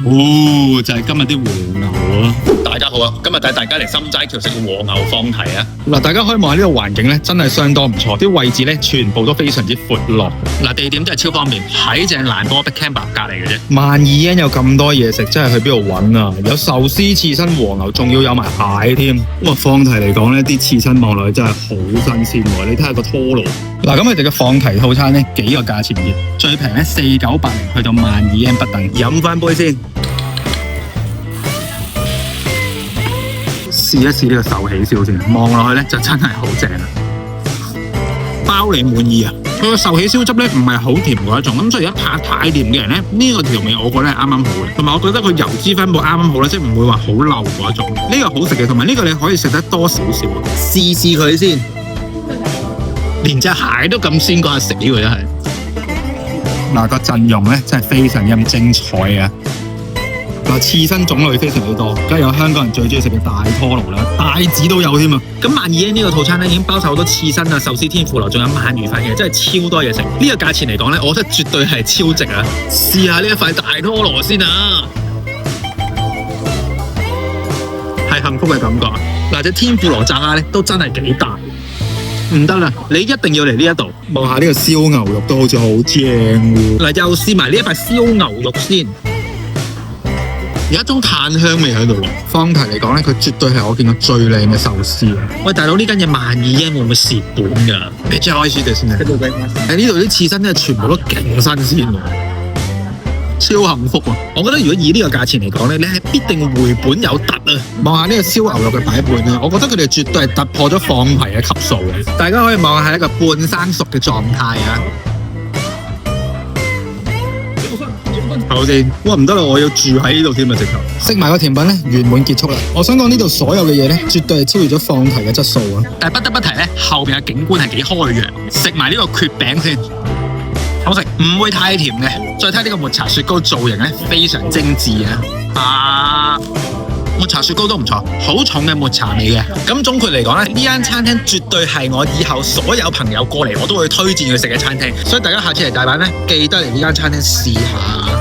哦，就係今日啲和牛啊！大家好啊，今日帶大家嚟深齋橋食和牛放題啊！嗱，大家可以望下呢個環境咧，真係相當唔錯，啲位置咧全部都非常之闊落。嗱，地點真係超方便，喺正蘭波 Big Camper 隔離嘅啫。12 yen 有咁多嘢食，真係去邊度揾啊？有壽司、刺身、和牛，仲要有埋蟹添。哇，放題嚟講咧，啲刺身望落去真係好新鮮喎！你睇下個拖羅。嗱，咁佢哋嘅放題套餐咧幾個價錢嘅，最平咧4980去到12 yen 不等。飲翻杯先。試一試呢個壽喜燒先，望落去咧就真係好正啊！包你滿意啊！佢個壽喜燒汁咧唔係好甜嗰一種，咁所以一怕太甜嘅人咧，呢個調味我覺得係啱啱好嘅，同埋我覺得佢油脂分佈啱啱好啦，即係唔會話好漏嗰一種。呢個好食嘅，同埋呢個你可以食得多少少，試試佢先。連隻蟹都咁鮮，嗰下死喎真係。嗱，個陣容咧真係非常之精彩啊！嗱，刺身種類非常之多，梗係有香港人最中意食嘅大拖羅啦，帶子都有添啊！咁12 yen 呢個套餐咧已經包晒好多刺身啊、壽司天婦羅，仲有鰻魚飯嘅，真係超多嘢食。呢個價錢嚟講咧，我覺得絕對係超值啊！試下呢一塊大拖羅先啊，係幸福嘅感覺啊！嗱，隻天婦羅炸蝦咧都真係幾大。唔得啦，你一定要嚟呢一度望下呢個燒牛肉都好似好正喎。嗱，又試埋呢一塊燒牛肉先。有一種炭香味喺度。放題嚟講咧，佢絕對係我見過最靚嘅壽司啊！喂，大佬，呢間嘢12 yen會唔會蝕本㗎？你真係開始嘅先啊！喺呢度啲刺身咧，全部都勁新鮮喎，超幸福啊！我覺得如果以呢個價錢嚟講咧，你係必定回本有得啊！望下呢個燒牛肉嘅擺盤咧，我覺得佢哋絕對係突破咗放題嘅級數嘅。大家可以望下係一個半生熟嘅狀態啊！好先，哇唔得啦，我要住喺呢度添啊！直頭食埋個甜品咧，圓滿結束啦。我想講呢度所有嘅嘢咧，絕對係超越咗放題嘅質素啊！但係不得不提咧，後邊嘅景觀係幾開揚。食埋呢個蕨餅先，好食，唔會太甜嘅。再睇呢個抹茶雪糕造型咧，非常精緻啊！抹茶雪糕都唔錯，好重嘅抹茶味嘅。咁總括嚟講咧，呢間餐廳絕對係我以後所有朋友過嚟我都會推薦佢食嘅餐廳。所以大家下次嚟大阪咧，記得嚟呢間餐廳試下。